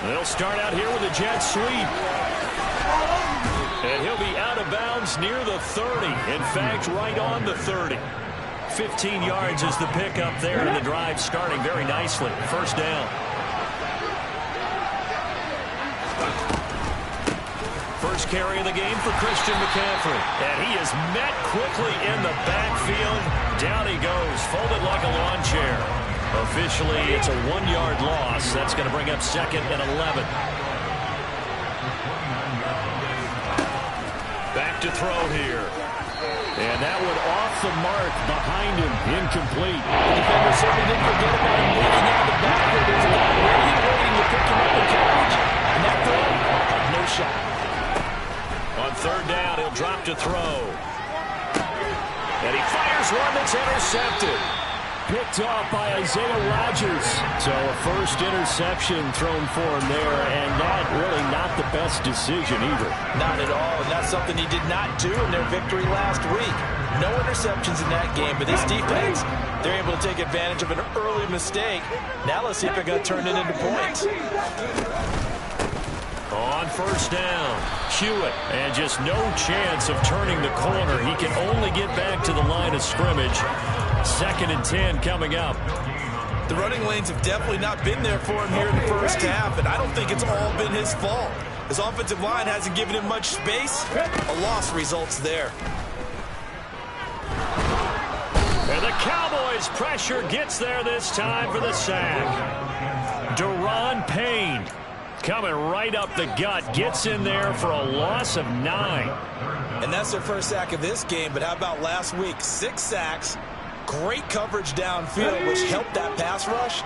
They'll start out here with a jet sweep. And he'll be out of bounds near the 30. In fact, right on the 30. 15 yards is the pickup there, and the drive starting very nicely. First down. First carry of the game for Christian McCaffrey. And he is met quickly in the backfield. Down he goes, folded like a lawn chair. Officially, it's a 1-yard loss. That's going to bring up 2nd and 11. Back to throw here. And that one off the mark behind him. Incomplete. The defender certainly didn't forget about him looking out of the backfield. There's a guy ready waiting to pick him up in coverage. And that throw had no shot. On 3rd down, he'll drop to throw. And he fires one that's intercepted. Picked off by Isaiah Rodgers. So a first interception thrown for him there, and that really not the best decision either. Not at all, and that's something he did not do in their victory last week. No interceptions in that game, but this defense, they're able to take advantage of an early mistake. Now let's see if they're going to turn it into points. On 1st down, Hewitt, and just no chance of turning the corner. He can only get back to the line of scrimmage. 2nd and 10 coming up. The running lanes have definitely not been there for him here in the first half, and I don't think it's all been his fault. His offensive line hasn't given him much space. A loss results there. And the Cowboys' pressure gets there this time for the sack. Daron Payne coming right up the gut, gets in there for a loss of 9. And that's their first sack of this game, but how about last week? 6 sacks. Great coverage downfield, which helped that pass rush.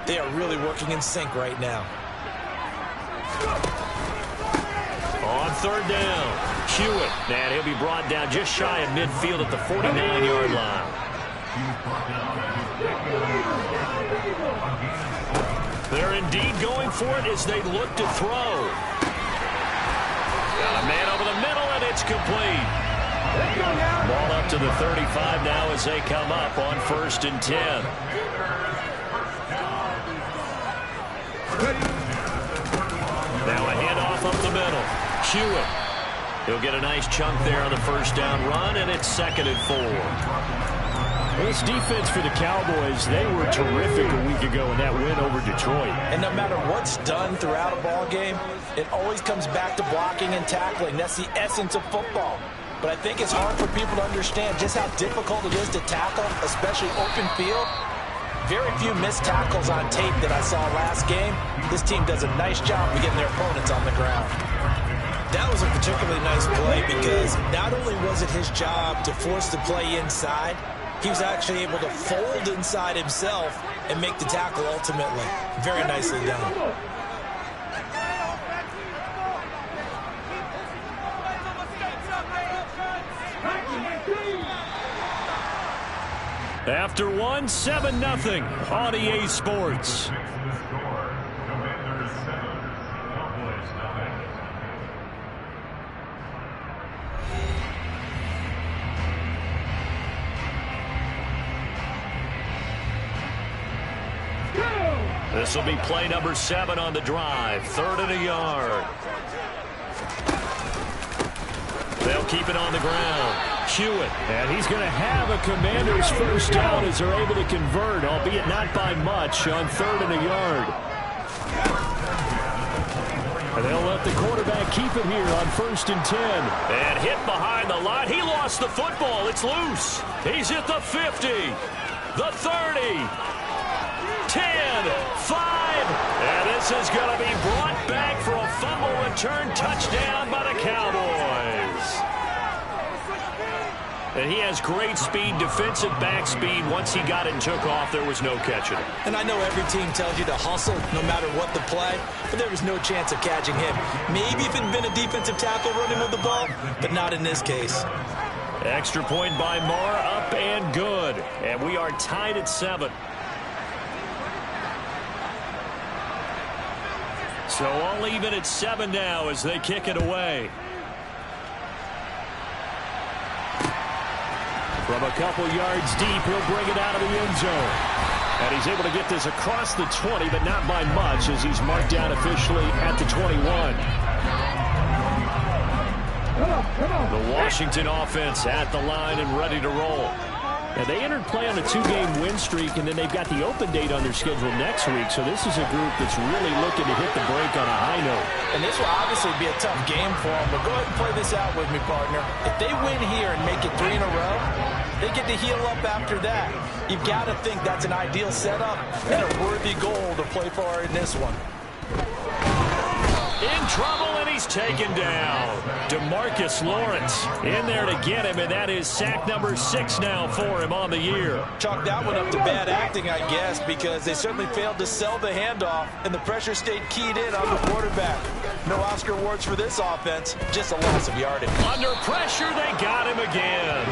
They are really working in sync right now. On 3rd down, Hewitt. And he'll be brought down just shy of midfield at the 49-yard line. They're indeed going for it as they look to throw. Got a man over the middle, and it's complete. Ball up to the 35 now as they come up on 1st and 10. Now a handoff up the middle. Hewitt. He'll get a nice chunk there on the 1st down run, and it's 2nd and 4. Well, this defense for the Cowboys, they were terrific a week ago in that win over Detroit. And no matter what's done throughout a ball game, it always comes back to blocking and tackling. That's the essence of football. But I think it's hard for people to understand just how difficult it is to tackle, especially open field. Very few missed tackles on tape that I saw last game. This team does a nice job of getting their opponents on the ground. That was a particularly nice play because not only was it his job to force the play inside, he was actually able to fold inside himself and make the tackle ultimately. Very nicely done. After one, 7-0 on EA Sports. This will be play number 7 on the drive. 3rd and a yard. They'll keep it on the ground. Hewitt. And he's going to have a Commander's first down as they're able to convert, albeit not by much, on 3rd and a yard. And they'll let the quarterback keep it here on 1st and 10. And hit behind the line. He lost the football. It's loose. He's at the 50, the 30, 10, 5. And this is going to be brought back for a fumble return touchdown by the Cowboys. And he has great speed, defensive back speed. Once he got it and took off, there was no catching it. And I know every team tells you to hustle no matter what the play, but there was no chance of catching him. Maybe if it had been a defensive tackle running with the ball, but not in this case. Extra point by Marr, up and good. And we are tied at 7. So all even at 7 now as they kick it away. From a couple yards deep, he'll bring it out of the end zone. And he's able to get this across the 20, but not by much as he's marked down officially at the 21. The Washington offense at the line and ready to roll. Now, they entered play on a 2-game win streak, and then they've got the open date on their schedule next week. So this is a group that's really looking to hit the break on a high note. And this will obviously be a tough game for them, but go ahead and play this out with me, partner. If they win here and make it 3 in a row, they get to heal up after that. You've got to think that's an ideal setup and a worthy goal to play for in this one. In trouble, and he's taken down. DeMarcus Lawrence in there to get him, and that is sack number 6 now for him on the year. Chalk that one up to bad acting, I guess, because they certainly failed to sell the handoff, and the pressure stayed keyed in on the quarterback. No Oscar awards for this offense, just a loss of yardage. Under pressure, they got him again.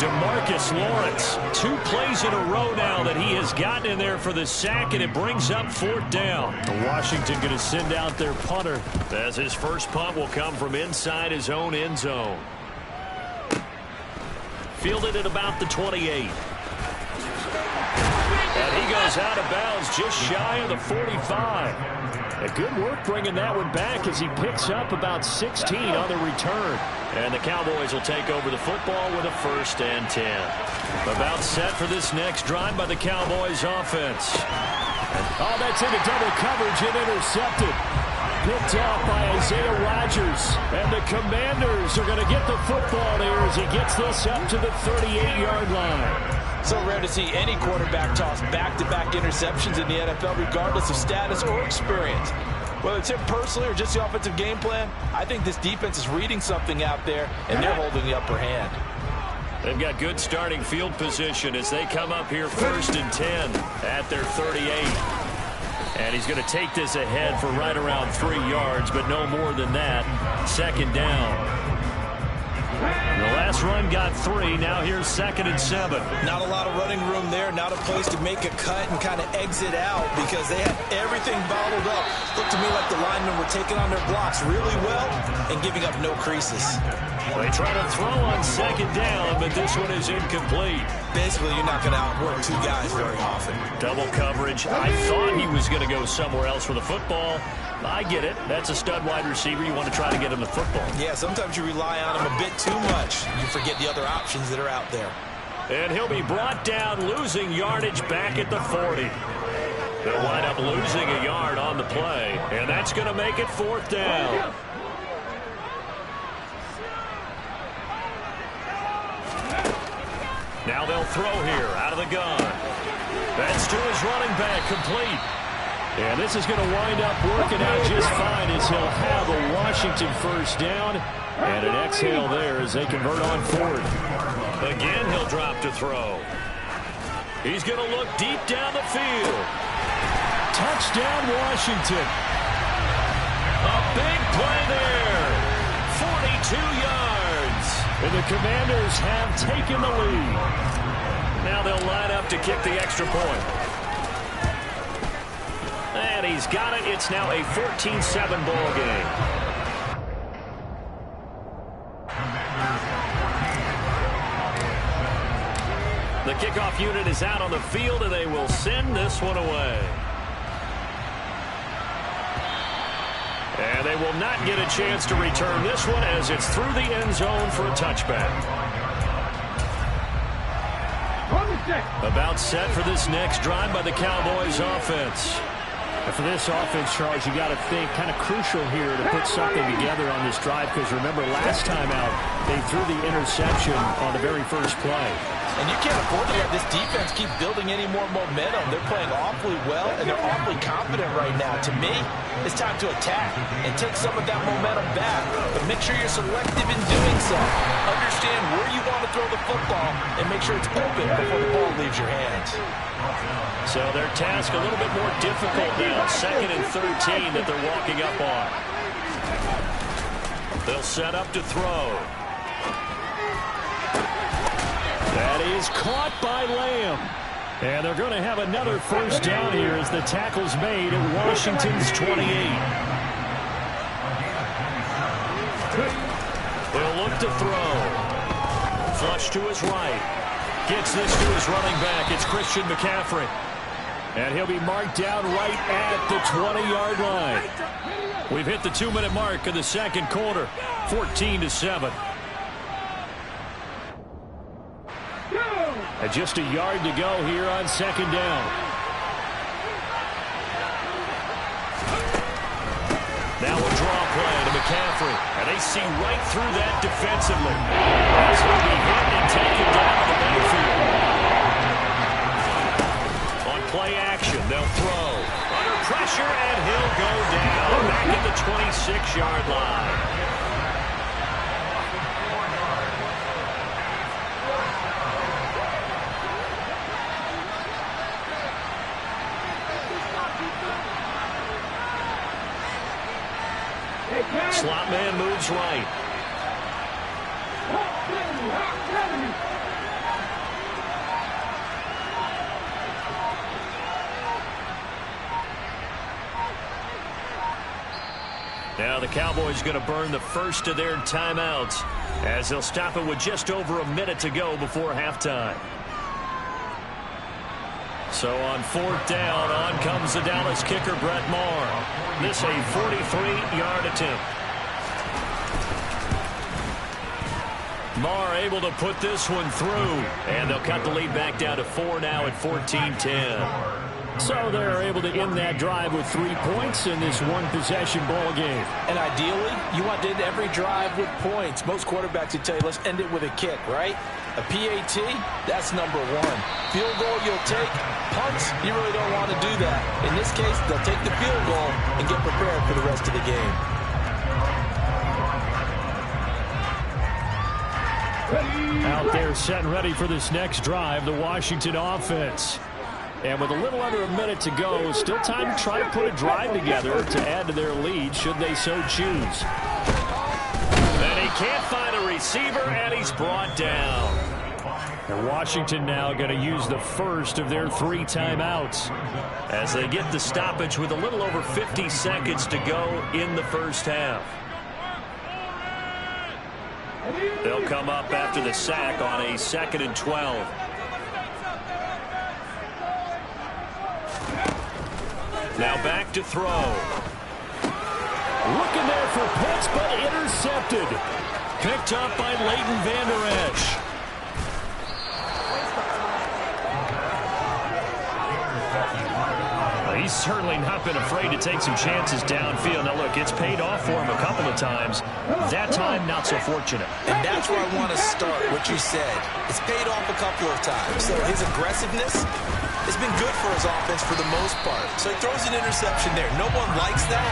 DeMarcus Lawrence, 2 plays in a row now that he has gotten in there for the sack, and it brings up 4th down. Washington going to send out their punter, as his first punt will come from inside his own end zone. Fielded at about the 28. And he goes out of bounds just shy of the 45. A good work bringing that one back as he picks up about 16 on the return. And the Cowboys will take over the football with a 1st and 10. About set for this next drive by the Cowboys offense. Oh, that's into double coverage and intercepted. Picked off by Isaiah Rodgers. And the Commanders are going to get the football there as he gets this up to the 38-yard line. So rare to see any quarterback toss back-to-back interceptions in the NFL, regardless of status or experience. Whether it's him personally or just the offensive game plan, I think this defense is reading something out there, and they're holding the upper hand. They've got good starting field position as they come up here 1st and 10 at their 38. And he's going to take this ahead for right around 3 yards, but no more than that. 2nd down. The last run got 3. Now here's 2nd and 7. Not a lot of running room there. Not a place to make a cut and kind of exit out because they had everything bottled up. Looked to me like the linemen were taking on their blocks really well and giving up no creases. They try to throw on 2nd down, but this one is incomplete. Basically, you're not going to outwork 2 guys very often. Double coverage. I thought he was going to go somewhere else with the football. I get it. That's a stud wide receiver. You want to try to get him the football. Yeah, sometimes you rely on him a bit too much. You forget the other options that are out there. And he'll be brought down, losing yardage back at the 40. They'll wind up losing a yard on the play, and that's going to make it 4th down. Now they'll throw here out of the gun. That's to his running back, complete. And this is going to wind up working out just fine as he'll have a Washington 1st down. And an exhale there as they convert on 4th. Again, he'll drop to throw. He's going to look deep down the field. Touchdown, Washington. A big play there. 42 yards. And the Commanders have taken the lead. Now they'll line up to kick the extra point. And he's got it. It's now a 14-7 ball game. The kickoff unit is out on the field, and they will send this one away. And they will not get a chance to return this one as it's through the end zone for a touchback. About set for this next drive by the Cowboys offense. And for this offense, Charles, you got to think kind of crucial here to put something together on this drive because remember last time out they threw the interception on the very first play. And you can't afford to let this defense keep building any more momentum. They're playing awfully well, and they're awfully confident right now. To me, it's time to attack and take some of that momentum back, but make sure you're selective in doing so. Understand where you want to throw the football and make sure it's open before the ball leaves your hands. So their task a little bit more difficult now. 2nd and 13 that they're walking up on. They'll set up to throw. That is caught by Lamb. And they're going to have another 1st down here as the tackle's made at Washington's 28. They'll look to throw. Flush to his right. Gets this to his running back. It's Christian McCaffrey. And he'll be marked down right at the 20-yard line. We've hit the 2-minute mark of the second quarter, 14-7. And just a yard to go here on second down. Now a draw play to McCaffrey. And they see right through that defensively. As he'll be hit and taken down to the backfield. On play action, they'll throw. Under pressure, and he'll go down back at the 26-yard line. Slot man moves right. Now the Cowboys going to burn the first of their timeouts as they'll stop it with just over a minute to go before halftime. So on fourth down, on comes the Dallas kicker, Brett Maher. This a 43-yard attempt. Maher able to put this one through, and they'll cut the lead back down to 4 now at 14-10. So they're able to end that drive with 3 points in this one-possession ball game. And ideally, you want to end every drive with points. Most quarterbacks would tell you, let's end it with a kick, right? A PAT, that's number one. Field goal you'll take. Punts, you really don't want to do that. In this case, they'll take the field goal and get prepared for the rest of the game. Out there set and ready for this next drive, the Washington offense. And with a little under a minute to go, still time to try to put a drive together to add to their lead should they so choose. And he can't find a receiver, and he's brought down. And Washington now going to use the first of their 3 timeouts as they get the stoppage with a little over 50 seconds to go in the first half. They'll come up after the sack on a 2nd and 12. Now back to throw. Looking there for Pitts, but intercepted. Picked up by Leighton Vander Esch. He's certainly not been afraid to take some chances downfield. Now, look, it's paid off for him a couple of times. That time, not so fortunate. And that's where I want to start, what you said. It's paid off a couple of times. So his aggressiveness has been good for his offense for the most part. So he throws an interception there. No one likes that,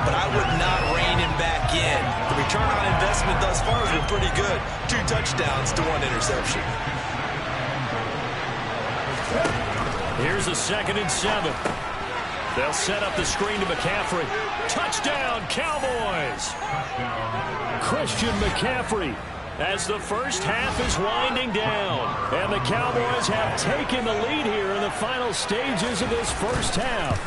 but I would not rein him back in. The return on investment thus far has been pretty good. 2 touchdowns to 1 interception. Here's a 2nd and 7. They'll set up the screen to McCaffrey. Touchdown, Cowboys! Christian McCaffrey. As the first half is winding down. And the Cowboys have taken the lead here in the final stages of this first half.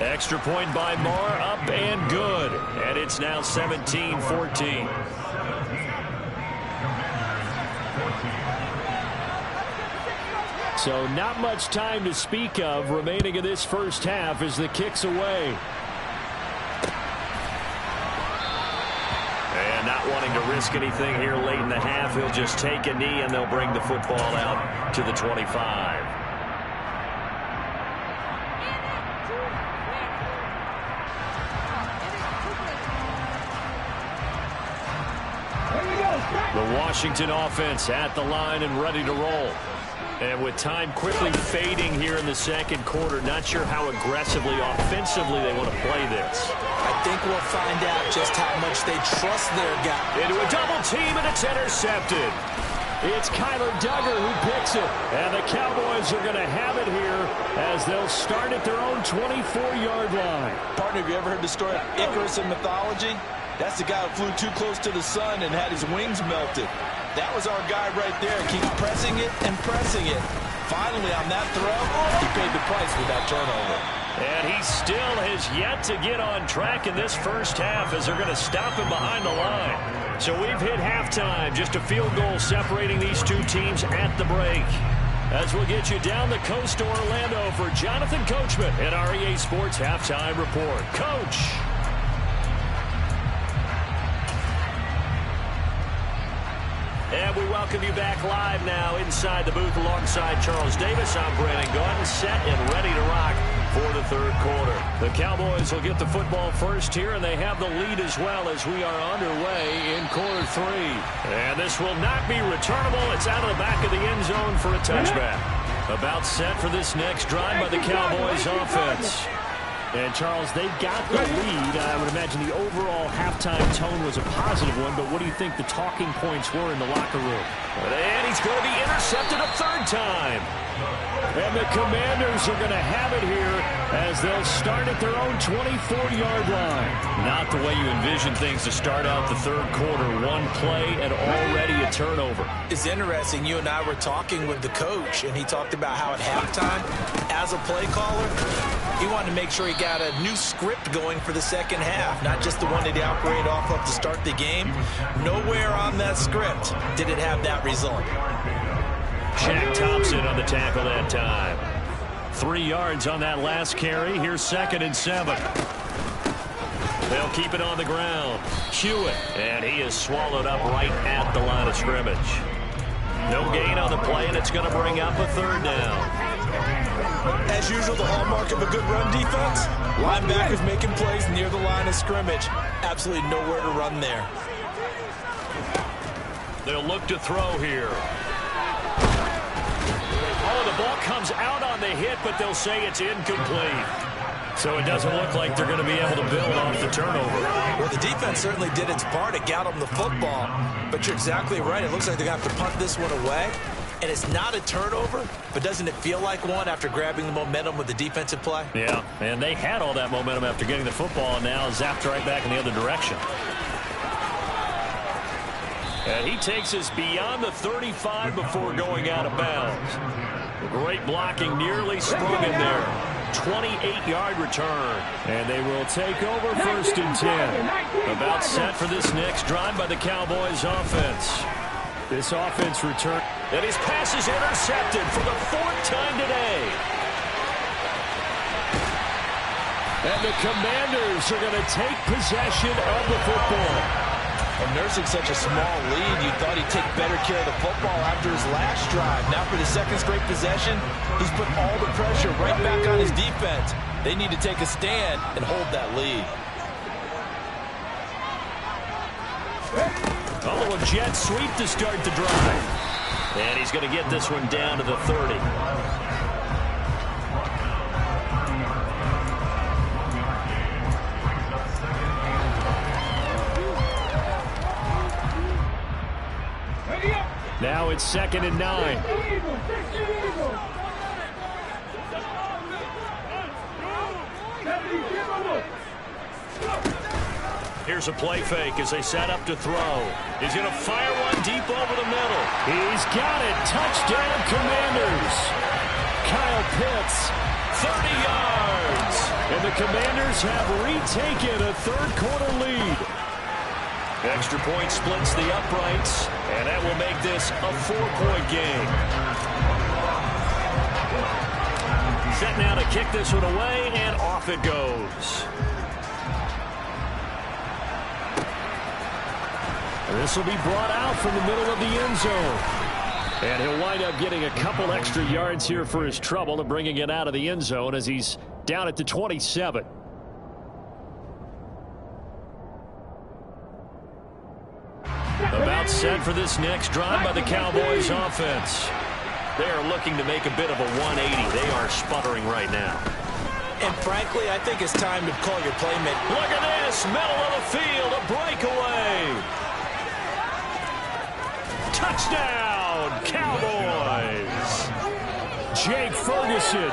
Extra point by Maher, up and good. And it's now 17-14. So not much time to speak of remaining in this first half as the kick's away. And not wanting to risk anything here late in the half, he'll just take a knee and they'll bring the football out to the 25. The Washington offense at the line and ready to roll. And with time quickly fading here in the second quarter, not sure how aggressively, offensively they want to play this. I think we'll find out just how much they trust their guy. Into a double team, and it's intercepted. It's Kyler Duggar who picks it. And the Cowboys are going to have it here as they'll start at their own 24-yard line. Partner, have you ever heard the story of Icarus in mythology? That's the guy who flew too close to the sun and had his wings melted. That was our guy right there. Keeps pressing it and pressing it. Finally, on that throw, he paid the price with that turnover. And he still has yet to get on track in this first half as they're going to stop him behind the line. So we've hit halftime. Just a field goal separating these two teams at the break. as we'll get you down the coast to Orlando for Jonathan Coachman at our EA Sports Halftime Report. Coach. And we welcome you back live now inside the booth alongside Charles Davis. I'm Brandon Gaudin, set and ready to rock for the third quarter. The Cowboys will get the football first here, and they have the lead as well as we are underway in quarter three. And this will not be returnable. It's out of the back of the end zone for a touchback. About set for this next drive by the Cowboys offense. And, Charles, they've got the lead. I would imagine the overall halftime tone was a positive one, but what do you think the talking points were in the locker room? And he's going to be intercepted a third time. And the Commanders are going to have it here as they'll start at their own 24-yard line. Not the way you envision things to start out the third quarter. One play and already a turnover. It's interesting. You and I were talking with the coach, and he talked about how at halftime, as a play caller, he wanted to make sure he got a new script going for the second half, not just the one that he operated off of to start the game. Nowhere on that script did it have that result. Shaq Thompson on the tackle that time. 3 yards on that last carry. Here's 2nd and 7. They'll keep it on the ground. Hewitt, and he is swallowed up right at the line of scrimmage. No gain on the play, and it's going to bring up a third down. As usual, the hallmark of a good run defense, linebackers making plays near the line of scrimmage. Absolutely nowhere to run there. They'll look to throw here. Oh, the ball comes out on the hit, but they'll say it's incomplete. So it doesn't look like they're going to be able to build off the turnover. Well, the defense certainly did its part. It got them the football. But you're exactly right. It looks like they're going to have to punt this one away. And it's not a turnover, but doesn't it feel like one after grabbing the momentum with the defensive play? Yeah, and they had all that momentum after getting the football, and now zapped right back in the other direction. And he takes us beyond the 35 before going out of bounds. Great blocking, nearly sprung in there. 28-yard return. And they will take over 1st and 10. About set for this next drive by the Cowboys offense. This offense return. And his pass is intercepted for the 4th time today. And the Commanders are going to take possession of the football. And nursing such a small lead, you thought he'd take better care of the football after his last drive. Now for the 2nd straight possession, he's put all the pressure right back on his defense. They need to take a stand and hold that lead. Oh, a jet sweep to start the drive. And he's going to get this one down to the 30. Now it's 2nd and 9. Here's a play fake as they set up to throw. He's going to fire one deep over the middle. He's got it. Touchdown, Commanders. Kyle Pitts. 30 yards. And the Commanders have retaken a third quarter lead. Extra point splits the uprights, and that will make this a 4-point game. Set now to kick this one away, and off it goes. This will be brought out from the middle of the end zone. And he'll wind up getting a couple extra yards here for his trouble and bringing it out of the end zone as he's down at the 27. About set for this next drive by the Cowboys offense. They are looking to make a bit of a 180. They are sputtering right now. And frankly, I think it's time to call your playmaker. Look at this, middle of the field, a breakaway. Touchdown, Cowboys. Jake Ferguson,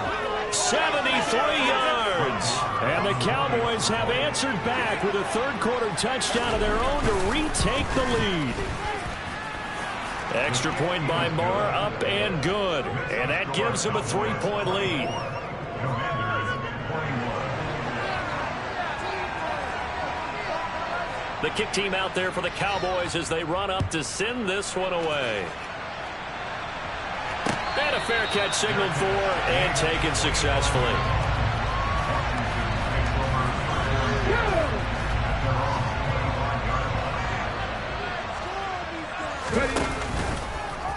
73 yards. And the Cowboys have answered back with a third quarter touchdown of their own to retake the lead. Extra point by Marr, up and good. And that gives them a 3-point lead. The kick team out there for the Cowboys as they run up to send this one away. And a fair catch signaled for and taken successfully.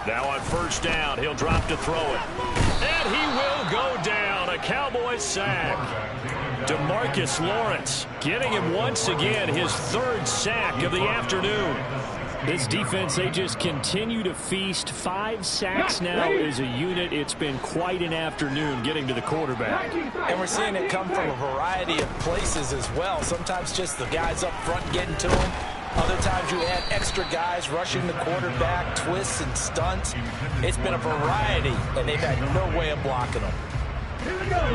Now on first down, he'll drop to throw it. And he will go down. A Cowboys sack. DeMarcus Lawrence getting him once again his third sack of the afternoon. This defense, they just continue to feast. 5 sacks now as a unit. It's been quite an afternoon getting to the quarterback. And we're seeing it come from a variety of places as well. Sometimes just the guys up front getting to him. Other times you add extra guys rushing the quarterback, twists and stunts. It's been a variety, and they've had no way of blocking them.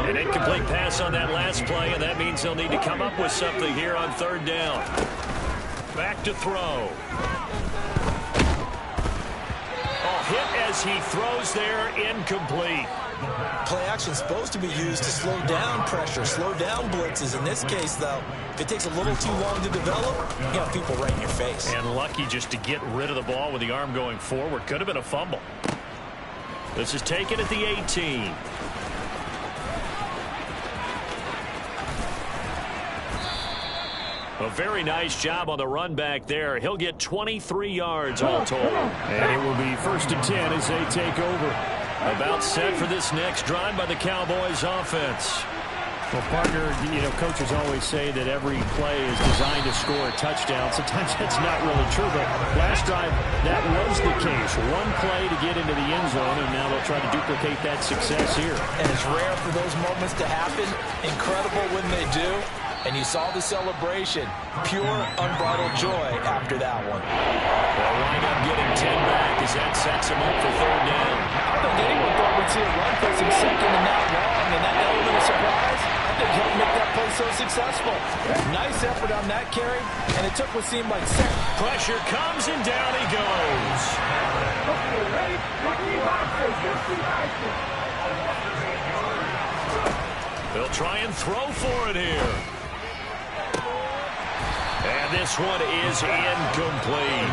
An incomplete pass on that last play, and that means they'll need to come up with something here on third down. Back to throw. Hit as he throws there, incomplete. Play action supposed to be used to slow down pressure, slow down blitzes. In this case, though, if it takes a little too long to develop, you have people right in your face. And lucky just to get rid of the ball with the arm going forward. Could have been a fumble. This is taken at the 18. A very nice job on the run back there. He'll get 23 yards all told. And it will be 1st and 10 as they take over. About set for this next drive by the Cowboys offense. Well, partner, coaches always say that every play is designed to score a touchdown. Sometimes that's not really true, but last drive, that was the case. One play to get into the end zone, and now they'll try to duplicate that success here. And it's rare for those moments to happen. Incredible when they do. And you saw the celebration. Pure, unbridled joy after that one. They'll wind up getting 10 back as that sets him up for third down. I don't think anyone thought we'd see a run placing second and not long, and that element of surprise, I think helped make that play so successful. Nice effort on that carry, and it took what seemed like seconds. Pressure comes, and down he goes. They'll try and throw for it here. And this one is incomplete.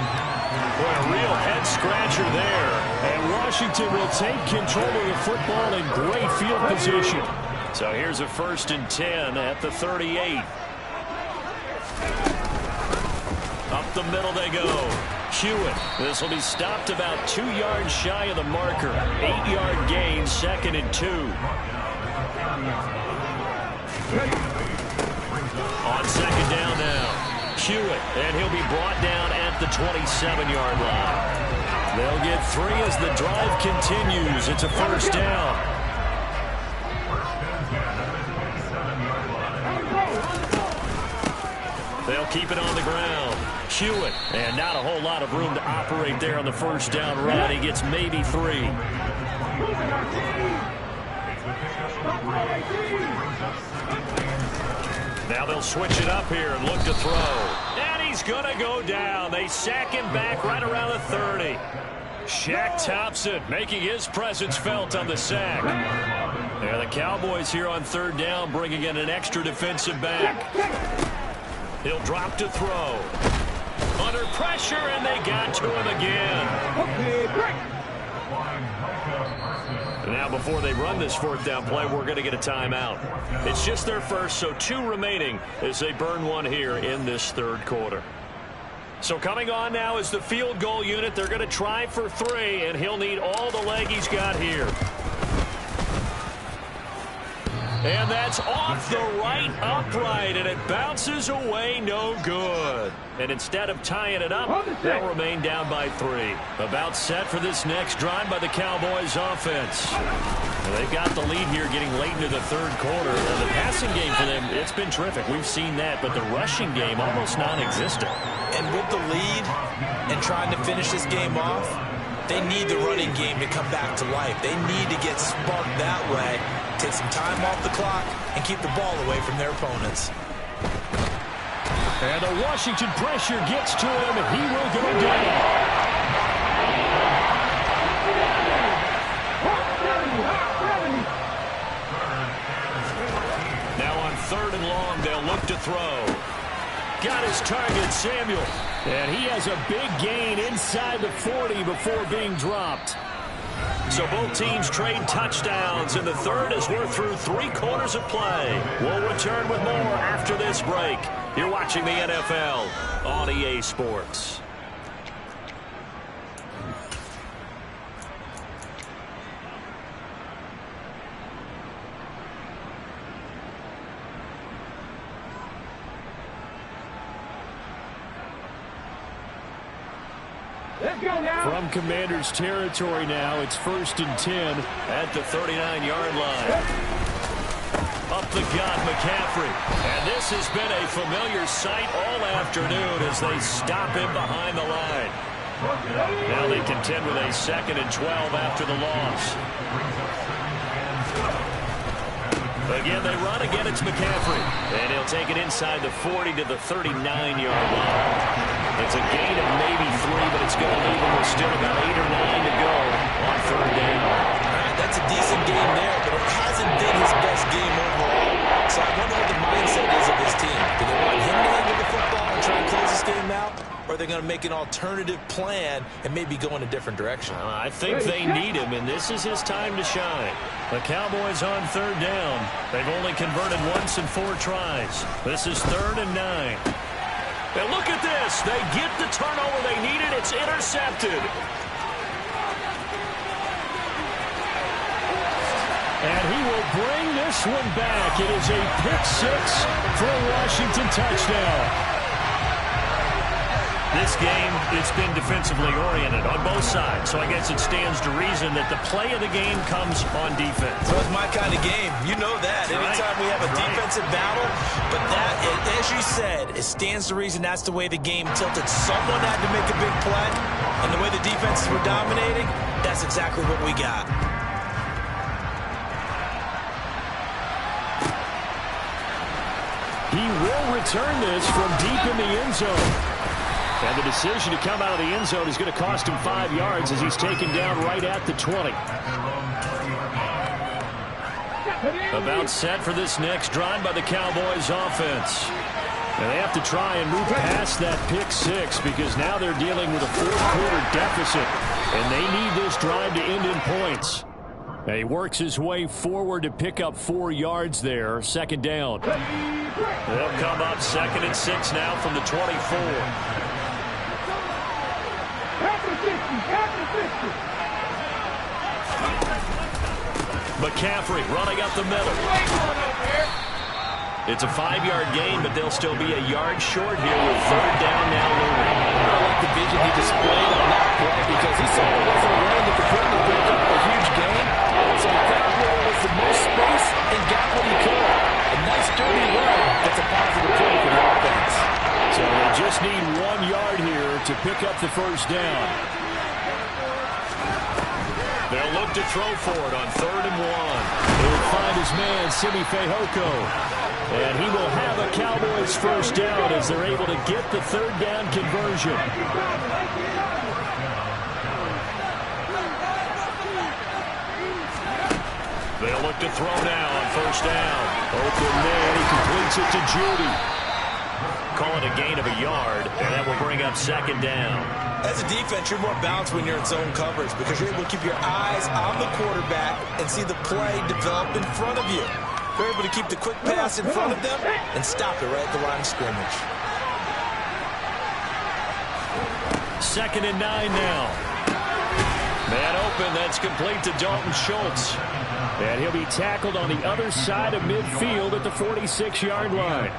Boy, a real head-scratcher there. And Washington will take control of the football in great field position. So here's a 1st and 10 at the 38. Up the middle they go. Hewitt. This will be stopped about 2 yards shy of the marker. 8-yard gain, 2nd and 2. On 2nd down now. Hewitt, and he'll be brought down at the 27-yard line. They'll get 3 as the drive continues. It's a 1st down. They'll keep it on the ground. Hewitt, and not a whole lot of room to operate there on the 1st down run. He gets maybe 3. Now they'll switch it up here and look to throw. And he's going to go down. They sack him back right around the 30. Shaq Thompson making his presence felt on the sack. There the Cowboys here on 3rd down, bringing in an extra defensive back. He'll drop to throw. Under pressure, and they got to him again. Now, before they run this 4th down play, we're going to get a timeout. It's just their first, so 2 remaining as they burn one here in this 3rd quarter. So coming on now is the field goal unit. They're going to try for 3, and he'll need all the leg he's got here. And that's off the right upright, and it bounces away no good. And instead of tying it up, they'll remain down by 3. About set for this next drive by the Cowboys offense. Well, they've got the lead here getting late into the 3rd quarter. And the passing game for them, it's been terrific. We've seen that, but the rushing game almost non-existent. And with the lead and trying to finish this game off, they need the running game to come back to life. They need to get sparked that way, take some time off the clock, and keep the ball away from their opponents. And the Washington pressure gets to him, and he will go down. Now on 3rd and long, they'll look to throw. Got his target, Samuel. And he has a big gain inside the 40 before being dropped. So both teams trade touchdowns in the third as we're through 3 quarters of play. We'll return with more after this break. You're watching the NFL on EA Sports. From Commanders territory now, it's 1st and 10 at the 39-yard line. Up the gut, McCaffrey. And this has been a familiar sight all afternoon as they stop him behind the line. Now they contend with a 2nd and 12 after the loss. Again, they run. Again, it's McCaffrey. And he'll take it inside the 40 to the 39-yard line. It's a gain of maybe 3, but it's going to leave him with still about 8 or 9 to go on 3rd down. All right, that's a decent game there, but it hasn't been his best game overall. So I wonder what the mindset is of his team. Do they want him to handle the football and try and close this game out? Or are they going to make an alternative plan and maybe go in a different direction? I think they need him, and this is his time to shine. The Cowboys on 3rd down. They've only converted once in 4 tries. This is 3rd and 9. And look at this. They get the turnover they needed. It's intercepted. And he will bring this one back. It is a pick 6 for a Washington touchdown. This game, it's been defensively oriented on both sides, so I guess it stands to reason that the play of the game comes on defense. So it's my kind of game. You know that. Anytime we have a defensive battle, but that, as you said, it stands to reason that's the way the game tilted. Someone had to make a big play, and the way the defenses were dominating, that's exactly what we got. He will return this from deep in the end zone. And the decision to come out of the end zone is going to cost him 5 yards as he's taken down right at the 20. About set for this next drive by the Cowboys offense. And they have to try and move past that pick 6 because now they're dealing with a 4th-quarter deficit. And they need this drive to end in points. And he works his way forward to pick up 4 yards there. 2nd down. They'll come up 2nd and 6 now from the 24. McCaffrey running up the middle. It's a 5-yard gain, but they'll still be a yard short here with 3rd down now looming. I like the vision he displayed on that play because he saw there wasn't a lane that could quickly break up a huge gain. So he found where there was the most space and got what he could. A nice dirty run. That's a positive play for the offense. So they just need 1 yard here to pick up the 1st down. They'll look to throw for it on 3rd and 1. He'll find his man, Simi Fehoko. And he will have a Cowboys 1st down as they're able to get the 3rd down conversion. They'll look to throw now on 1st down. Open man, he completes it to Judy. Call it a gain of a yard, and that will bring up 2nd down. As a defense, you're more balanced when you're in zone coverage because you're able to keep your eyes on the quarterback and see the play develop in front of you. You're able to keep the quick pass in front of them and stop it right at the line of scrimmage. 2nd and 9 now. Man open, that's complete to Dalton Schultz. And he'll be tackled on the other side of midfield at the 46-yard line.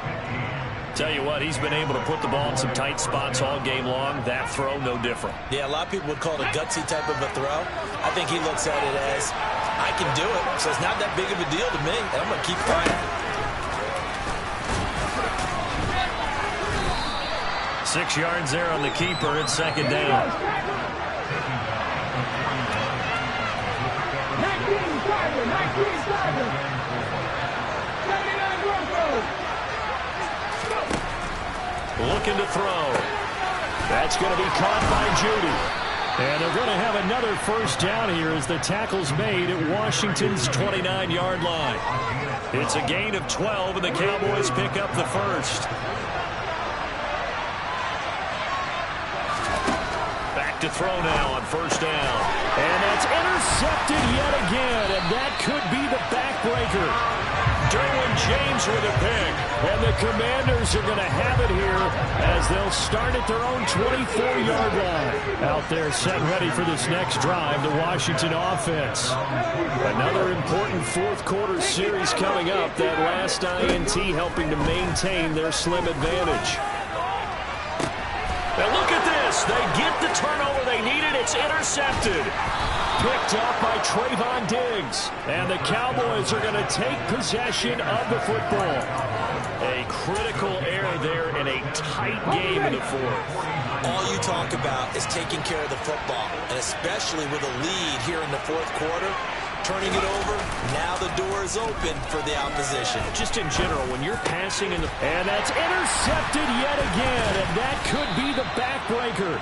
Tell you what, he's been able to put the ball in some tight spots all game long. That throw, no different. Yeah, a lot of people would call it a gutsy type of a throw. I think he looks at it as, I can do it, so it's not that big of a deal to me, and I'm going to keep playing. 6 yards there on the keeper. It's 2nd down. Looking to throw. That's going to be caught by Judy. And they're going to have another 1st down here as the tackle's made at Washington's 29-yard line. It's a gain of 12, and the Cowboys pick up the 1st. Back to throw now on first down. And that's intercepted yet again, and that could be the backbreaker. Derwin James with a pick. And the Commanders are going to have it here as they'll start at their own 24-yard line. Out there set ready for this next drive, the Washington offense. Another important fourth-quarter series coming up. That last INT helping to maintain their slim advantage. And look at this. They get the turnover they needed. It's intercepted. Picked up by Trayvon Diggs. And the Cowboys are going to take possession of the football. A critical error there in a tight game in the fourth. All you talk about is taking care of the football, and especially with a lead here in the fourth quarter. Turning it over, now the door is open for the opposition. Just in general, when you're passing in the... And that's intercepted yet again, and that could be the backbreaker.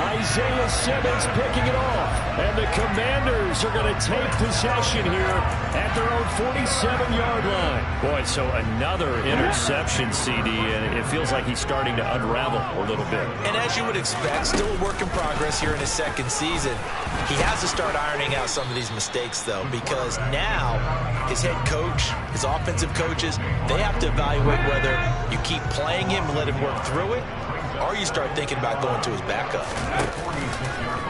Isaiah Simmons picking it off. And the Commanders are going to take possession here at their own 47-yard line. Boy, so another interception, CD, and it feels like he's starting to unravel a little bit. And as you would expect, still a work in progress here in his second season. He has to start ironing out some of these mistakes, though, because now his head coach, his offensive coaches, they have to evaluate whether you keep playing him and let him work through it, or you start thinking about going to his backup.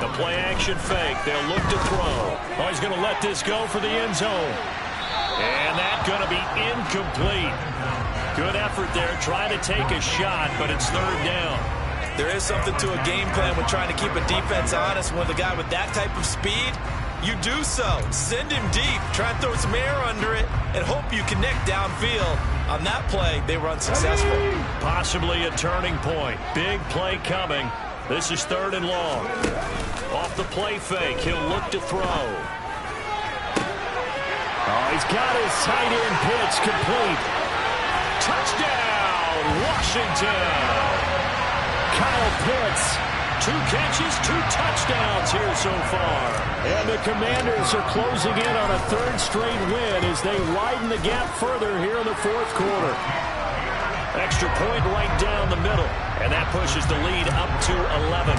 The play-action fake. They'll look to throw. Oh, he's going to let this go for the end zone. And that's going to be incomplete. Good effort there, trying to take a shot, but it's third down. There is something to a game plan when trying to keep a defense honest. With a guy with that type of speed, you do so. Send him deep. Try and throw some air under it and hope you connect downfield. On that play, they were unsuccessful. Possibly a turning point. Big play coming. This is third and long. Off the play fake, he'll look to throw. Oh, he's got his tight end pitch complete. Touchdown, Washington! Kyle Pitts. 2 catches, 2 touchdowns here so far. And the Commanders are closing in on a third straight win as they widen the gap further here in the fourth quarter. Extra point right down the middle. And that pushes the lead up to 11.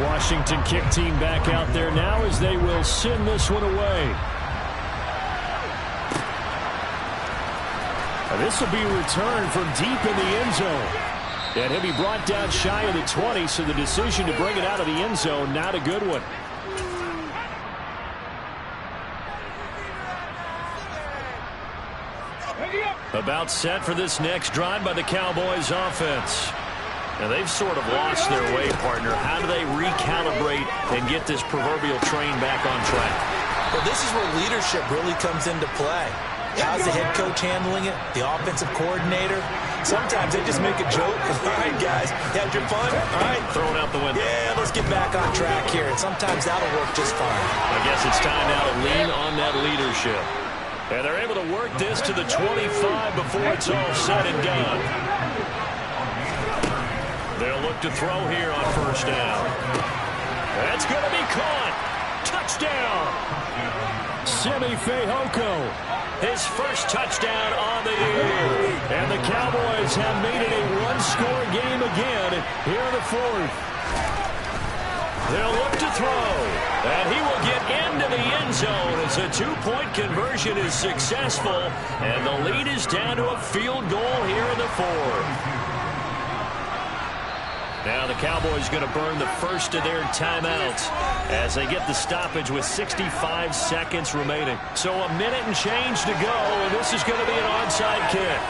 Washington kick team back out there now as they will send this one away. And this will be returned from deep in the end zone. And he'll be brought down shy of the 20, so the decision to bring it out of the end zone, not a good one. About set for this next drive by the Cowboys offense. Now they've sort of lost their way, partner. How do they recalibrate and get this proverbial train back on track? Well, this is where leadership really comes into play. How's the head coach handling it? The offensive coordinator? Sometimes they just make a joke. All right, guys, you had your fun? All right. Throw it out the window. Yeah, let's get back on track here. And sometimes that'll work just fine. I guess it's time now to lean on that leadership. And they're able to work this to the 25 before it's all said and done. They'll look to throw here on first down. That's going to be caught. Touchdown. Simi Fehoko. His first touchdown on the year. And the Cowboys have made it a one-score game again here in the fourth. They'll look to throw. And he will get into the end zone as a two-point conversion is successful. And the lead is down to a field goal here in the fourth. Now the Cowboys going to burn the first of their timeouts as they get the stoppage with 65 seconds remaining. So a minute and change to go, and this is going to be an onside kick.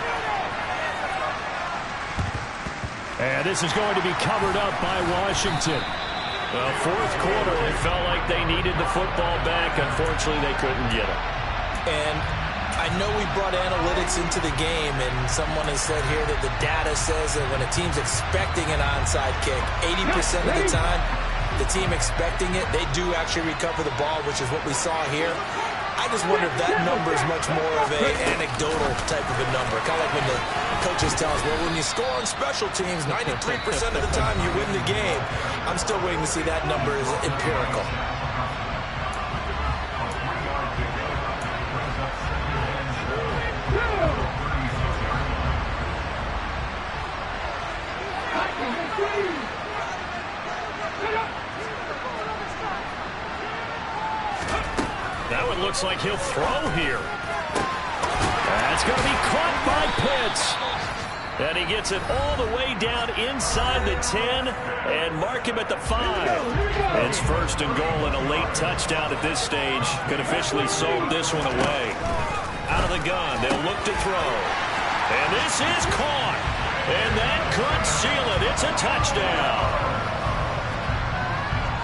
And this is going to be covered up by Washington. Well, fourth quarter, it felt like they needed the football back. Unfortunately, they couldn't get it. And I know we brought analytics into the game, and someone has said here that the data says that when a team's expecting an onside kick, 80% of the time, the team expecting it, they do actually recover the ball, which is what we saw here. I just wonder if that number is much more of an anecdotal type of a number. Kind of like when the coaches tell us, well, when you score on special teams, 93% of the time you win the game. I'm still waiting to see that number is empirical. That one looks like he'll throw here. That's going to be caught by Pitts. And he gets it all the way down inside the 10 and mark him at the 5. It's first and goal and a late touchdown at this stage could officially sold this one away. Out of the gun, they'll look to throw. And this is caught. And that could seal it. It's a touchdown.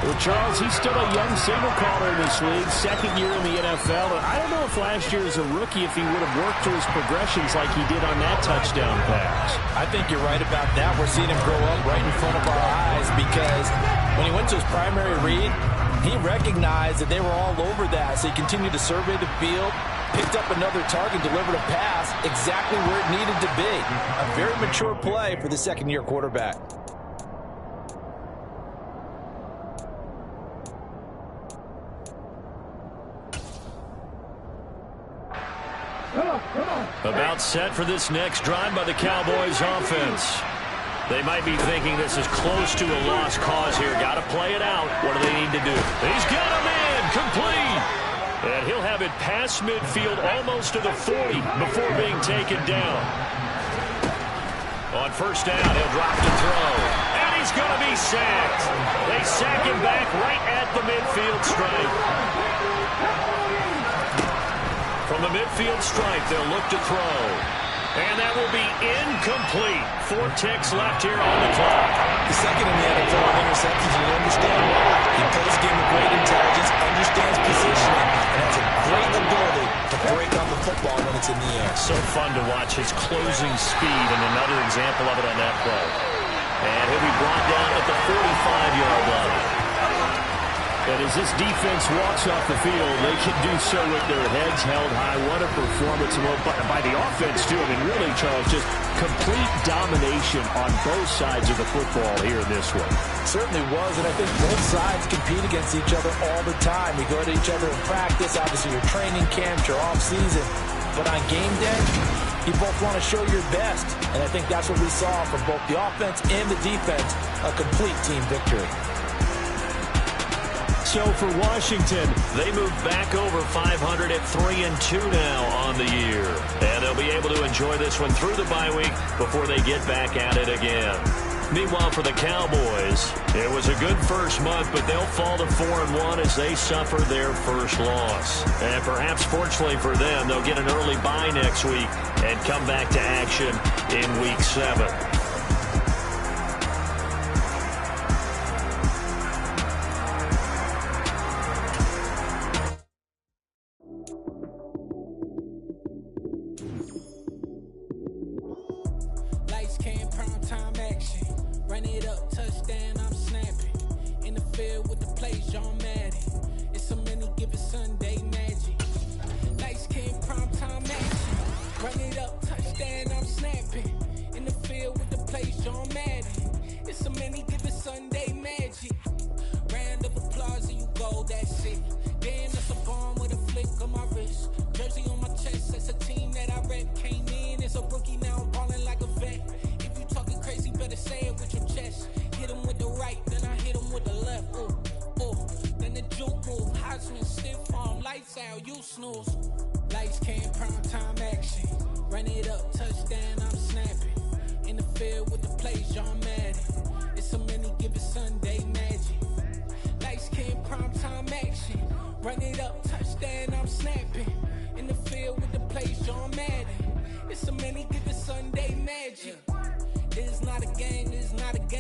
Well, Charles, he's still a young signal caller in this league, second year in the NFL. And I don't know if last year as a rookie, if he would have worked through his progressions like he did on that touchdown pass. I think you're right about that. We're seeing him grow up right in front of our eyes because when he went to his primary read, he recognized that they were all over that. So he continued to survey the field, picked up another target, delivered a pass exactly where it needed to be. A very mature play for the second-year quarterback. About set for this next drive by the Cowboys offense. They might be thinking this is close to a lost cause here. Got to play it out. What do they need to do? He's got a man complete. And he'll have it past midfield almost to the 40 before being taken down. On first down, he'll drop to throw. And he's going to be sacked. They sack him back right at the midfield stripe. From the midfield stripe, they'll look to throw. And that will be incomplete. 4 ticks left here on the clock. The second in the NFL on interceptions, you understand why. He plays the game with great intelligence, understands positioning, and has a great ability to break on the football when it's in the air. So fun to watch his closing speed, and another example of it on that play. And he'll be brought down at the 45-yard line. And as this defense walks off the field, they can do so with their heads held high. What a performance by the offense, too. I mean, really, Charles, just complete domination on both sides of the football here in this one. Certainly was, and I think both sides compete against each other all the time. We go to each other in practice, obviously your training camps, your off-season. But on game day, you both want to show your best. And I think that's what we saw from both the offense and the defense, a complete team victory. So for Washington, they move back over 500 at 3-2 now on the year. And they'll be able to enjoy this one through the bye week before they get back at it again. Meanwhile, for the Cowboys, it was a good first month, but they'll fall to 4-1 as they suffer their first loss. And perhaps fortunately for them, they'll get an early bye next week and come back to action in Week 7. Run it up, touchdown, I'm snapping. In the field with the plays, John Madden. It's a many given Sunday magic. Lights came prime time action. Run it up, touchdown, I'm snapping. In the field with the plays, John Madden. It's a many given Sunday magic. Round of applause and you go, that's it. Damn, that's a bomb with a flick on my wrist. Jersey on my chest, that's a team that I rep. Came in as a rookie, now I'm balling like a vet. If you talking crazy, better say it with your chest. Hit him with the right, then I hit him with the left. Ooh, ooh. Then the juke move, Heisman stiff arm, lights out, you snooze. Lights came, prime time action. Run it up, touchdown, I'm snapping. In the field with the plays, John Madden. It's a many given Sunday magic. Lights came, prime time action. Run it up, touchdown, I'm snapping. In the field with the plays, John Madden. It's a many given Sunday magic. This is not a game, this is not a game.